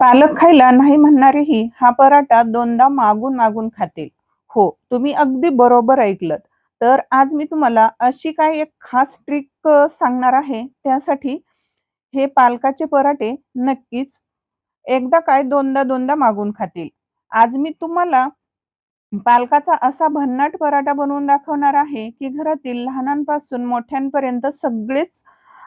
पालक खायला नाही म्हणणारेही हा पराठा दोनदा मागून मागून खातील. हो, तुम्ही अगदी बरोबर ऐकलत. तर आज मी तुम्हाला अशी काही एक खास ट्रिक सांगणार आहे. त्यासाठी हे पालकाचे पराठे नक्कीच एकदा काय दोनदा दोनदा मागून खातील. आज मी तुम्हाला पालकाचा असा भन्नाट पराठा बनवून दाखवणार आहे, की घरातील लहानांपासून मोठ्यांपर्यंत सगळेच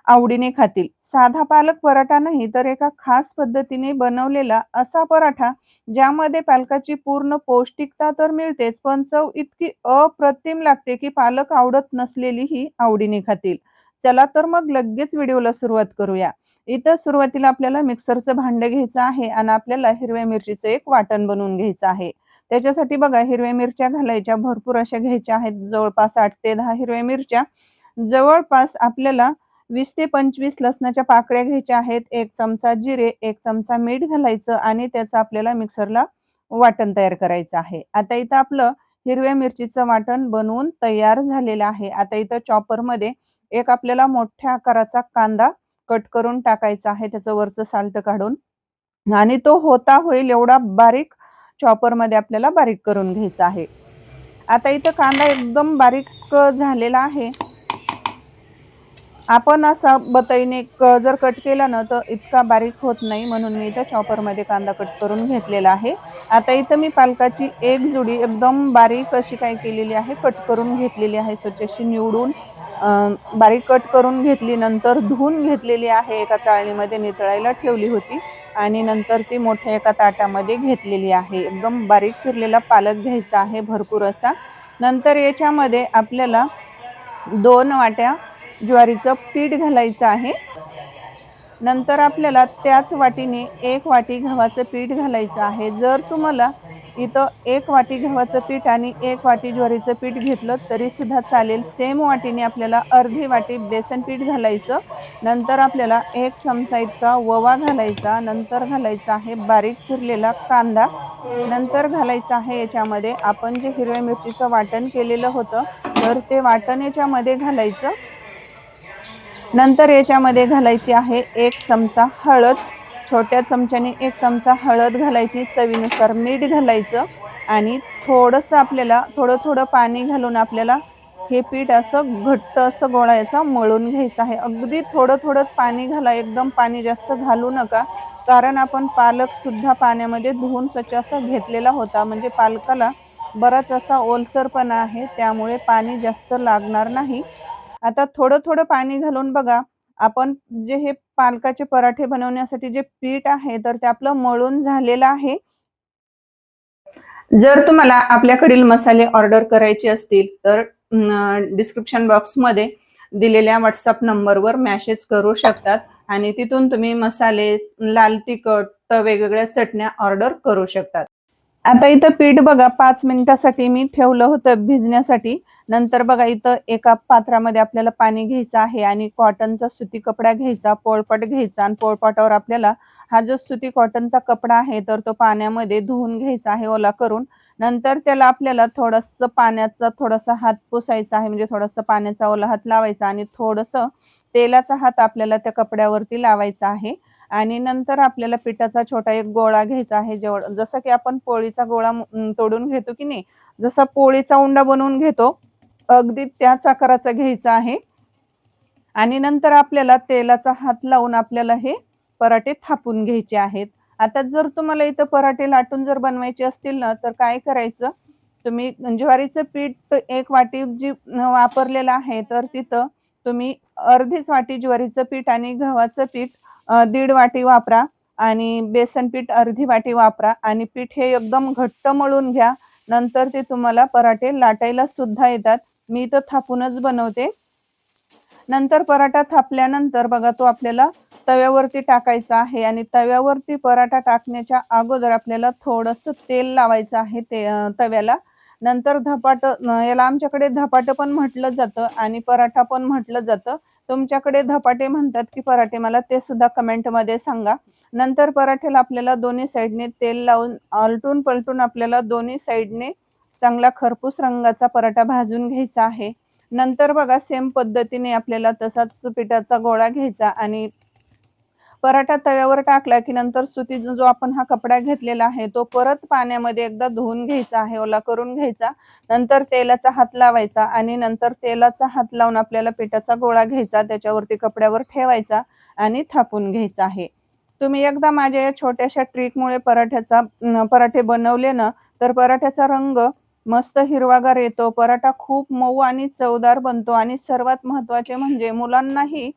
आवडीने खातील. साधा पालक पराठा नाही, तर एका खास पद्धतीने बनवलेला असा पराठा, ज्यामध्ये पालकाची पूर्ण पौष्टिकता तर मिळतेच, पण चव इतकी अप्रतिम लागते, की पालक आवडत नसलेलीही आवडीने खातील. चला तर मग लगेच व्हिडिओला सुरुवात करूया. इथं सुरुवातीला आपल्याला मिक्सरचं भांडं घ्यायचं आहे आणि आपल्याला हिरव्या मिरचीचं एक वाटण बनवून घ्यायचं आहे. त्याच्यासाठी बघा हिरव्या मिरच्या घालायच्या, भरपूर अशा घ्यायच्या आहेत. जवळपास 8 ते 10 हिरव्या मिरच्या. जवळपास आपल्याला 20 ते 25 लसणाच्या पाकळ्या घ्यायच्या आहेत. 1 चमचा जिरे, 1 चमचा मीठ घालायचं आणि त्याचं आपल्याला मिक्सरला वाटण तयार करायचं आहे. आता इथं आपलं हिरव्या मिरचीचं वाटण बनवून तयार झालेलं आहे. आता इथं चॉपरमध्ये एक आपल्याला मोठ्या आकाराचा कांदा कट करून टाकायचा आहे, त्याचं वरचं साल्ट काढून आणि तो होता होईल एवढा बारीक चॉपरमध्ये आपल्याला बारीक करून घ्यायचा आहे. आता इथं कांदा एकदम बारीक झालेला आहे. आपण असा बतईने जर कट केला ना, तर इतका बारीक होत नाही, म्हणून मी इथं चॉपरमध्ये कांदा कट करून घेतलेला आहे. आता इथं मी पालकाची एक जुडी एकदम बारीक अशी काय केलेली आहे, कट करून घेतलेली आहे. स्वच्छ अशी निवडून बारीक कट करून घेतली. नंतर धुवून घेतलेली आहे. एका चाळणीमध्ये नितळायला ठेवली होती आणि नंतर ती मोठ्या एका ताटामध्ये घेतलेली आहे. एकदम बारीक चिरलेला पालक घ्यायचा आहे भरपूर असा. नंतर याच्यामध्ये आपल्याला 2 वाट्या ज्वारीचं पीठ घालायचं आहे. नंतर आपल्याला त्याच वाटीने 1 वाटी गव्हाचं पीठ घालायचं आहे. जर तुम्हाला इथं 1 वाटी गव्हाचं पीठ आणि 1 वाटी ज्वारीचं पीठ घेतलं तरी सुद्धा चालेल. सेम वाटीने आपल्याला अर्धी वाटी बेसन पीठ घालायचं. नंतर आपल्याला 1 चमचा इतका ओवा घालायचा. नंतर घालायचा आहे बारीक चिरलेला कांदा. नंतर घालायचं आहे याच्यामध्ये आपण जे हिरव्या मिरचीचं वाटण केलेलं होतं, तर ते वाटण याच्यामध्ये घालायचं. नंतर याच्यामध्ये घालायची आहे 1 चमचा हळद. छोट्या चमच्याने 1 चमचा हळद घालायची. चवीनुसार मीठ घालायचं आणि थोडंसं आपल्याला थोडं पाणी घालून आपल्याला हे पीठ असं घट्ट असं गोळायचं, मळून घ्यायचं आहे. अगदी थोडंच पाणी घाला, एकदम पाणी जास्त घालू नका. कारण आपण पालकसुद्धा पाण्यामध्ये धुवून स्वच्छ असा घेतलेला होता. म्हणजे पालकाला बराच असा ओलसरपणा आहे, त्यामुळे पाणी जास्त लागणार नाही. आता थोडं पाणी घालून बघा, आपण जे हे पालकाचे पराठे बनवण्यासाठी जे पीठ आहे, तर ते आपलं मळून झालेलं आहे. जर तुम्हाला आपल्याकडील मसाले ऑर्डर करायचे असतील, तर डिस्क्रिप्शन बॉक्समध्ये दिलेल्या WhatsApp नंबरवर मेसेज करू शकतात आणि तिथून तुम्ही मसाले, लाल तिखट, वेगवेगळ्या चटण्या ऑर्डर करू शकतात. आता इथं पीठ बघा 5 मिनिटासाठी मी ठेवलं होतं भिजण्यासाठी. नंतर बघा इथं एका पात्रामध्ये आपल्याला पाणी घ्यायचं आहे आणि कॉटनचा सुती कपडा घ्यायचा, पोळपाट घ्यायचा आणि पोळपाटावर आपल्याला हा जो सुती कॉटनचा कपडा आहे, तर तो पाण्यामध्ये धुवून घ्यायचा आहे ओला करून. नंतर त्याला आपल्याला थोडंसं पाण्याचा थोडासा हात पुसायचा आहे, म्हणजे थोडासा पाण्याचा ओला हात लावायचा आणि थोडंसं तेलाचा हात आपल्याला त्या कपड्यावरती लावायचा आहे. आणि नंतर आपल्याला पिठाचा छोटा एक गोळा घ्यायचा आहे. जसं की आपण पोळीचा गोळा तोडून घेतो की नाही, जसा पोळीचा उंडा बनवून घेतो, अगदी त्याच आकाराचा घ्यायचा आहे. आणि नंतर आपल्याला तेलाचा हात लावून आपल्याला हे पराठे थापून घ्यायचे आहेत. आता जर तुम्हाला इथं पराठे लाटून जर बनवायचे असतील ना, तर काय करायचं, तुम्ही ज्वारीचं पीठ 1 वाटी जी वापरलेलं आहे, तर तिथं तुम्ही अर्धीच वाटी ज्वारीचं पीठ आणि गव्हाचं पीठ 1.5 वाटी वापरा आणि बेसन पीठ अर्धी वाटी वापरा आणि पीठ हे एकदम घट्ट मळून घ्या. नंतर ते तुम्हाला पराठे लाटायला सुद्धा येतात. मी इथं थापूनच बनवते. नंतर पराठा थापल्यानंतर बघा तो आपल्याला तव्यावरती टाकायचा आहे आणि तव्यावरती पराठा टाकण्याच्या अगोदर आपल्याला थोडंसं तेल लावायचं आहे ते तव्याला. नंतर याला आमच्याकडे धपाटं पण म्हटलं जातं आणि पराठा पण म्हटलं जातं. तुमच्याकडे धपाटे म्हणतात की पराठे, मला ते सुद्धा कमेंटमध्ये सांगा. नंतर पराठ्याला आपल्याला दोन्ही साईडने तेल लावून आलटून-पलटून आपल्याला दोन्ही साईडने चांगला खरपूस रंगाचा पराठा भाजून घ्यायचा आहे. नंतर बघा सेम पद्धतीने आपल्याला तसाच पिठाचा गोळा घ्यायचा आणि पराठा तव्यावर टाकला की नंतर सुती जो आपण हा कपडा घेतलेला आहे तो परत पाण्यामध्ये एकदा धुवून घ्यायचा आहे, ओला करून घ्यायचा. नंतर तेलाचा हात लावायचा आणि नंतर तेलाचा हात लावून आपल्याला पिठाचा गोळा घ्यायचा, त्याच्यावरती कपड्यावर ठेवायचा आणि थापून घ्यायचा आहे. तुम्ही एकदा माझ्या या छोट्याशा ट्रिकमुळे पराठे बनवले ना, तर पराठ्याचा रंग मस्त हिरवागार येतो. पराठा खूप मऊ आणि चवदार बनतो आणि सर्वात महत्त्वाचे म्हणजे मुलांनाही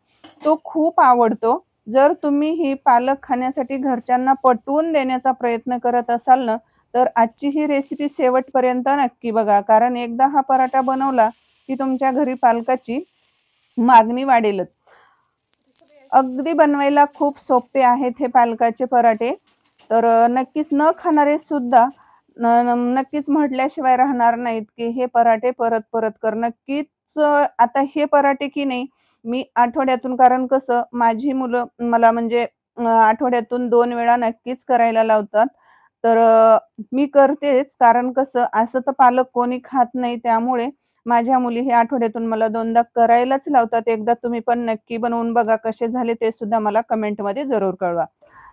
तो खूप आवडतो. जर तुम्ही ही पालक खाण्यासाठी घरच्यांना पटवून देण्याचा प्रयत्न करत असाल ना, तर आजची ही रेसिपी शेवटपर्यंत नक्की बघा. कारण एकदा हा पराठा बनवला, की तुमच्या घरी पालकाची मागणी वाढेलच. अगदी बनवायला खूप सोपे आहेत हे पालकाचे पराठे. तर नक्कीच न खाणारे सुद्धा नक्कीच म्हटल्याशिवाय राहणार नाहीत, की हे पराठे परत-परत कर. नक्कीच आता हे पराठे की नाही मी आठवड्यातून कारण कसं माझी मुलं मला म्हणजे आठवड्यातून 2 वेळा नक्कीच करायला लावतात. तर मी करतेच कारण कसं असं तर पालक कोणी खात नाही त्यामुळे माझ्या मुली हे आठवड्यातून मला 2दा करायलाच लावतात. एकदा तुम्ही पण नक्की बनवून बघा कसे झाले ते सुद्धा मला कमेंटमध्ये जरूर कळवा.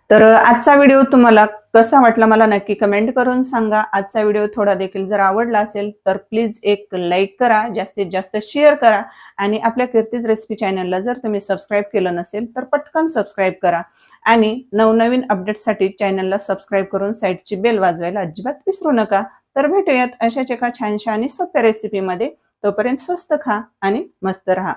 तर आजचा व्हिडिओ तुम्हाला कसा वाटला मला नक्की कमेंट करून सांगा. आजचा व्हिडिओ थोडा देखील जर आवडला असेल तर प्लीज एक लाईक करा, जास्तीत जास्त शेअर करा आणि आपल्या कीर्तीज रेसिपी चॅनलला जर तुम्ही सबस्क्राईब केलं नसेल तर पटकन सबस्क्राईब करा आणि नवनवीन अपडेट्ससाठी चॅनलला सबस्क्राईब करून साईडची बेल वाजवायला अजिबात विसरू नका. तर भेटूयात अशाच एका छानशा आणि सोप्या रेसिपीमध्ये. तोपर्यंत स्वस्त खा आणि मस्त रहा.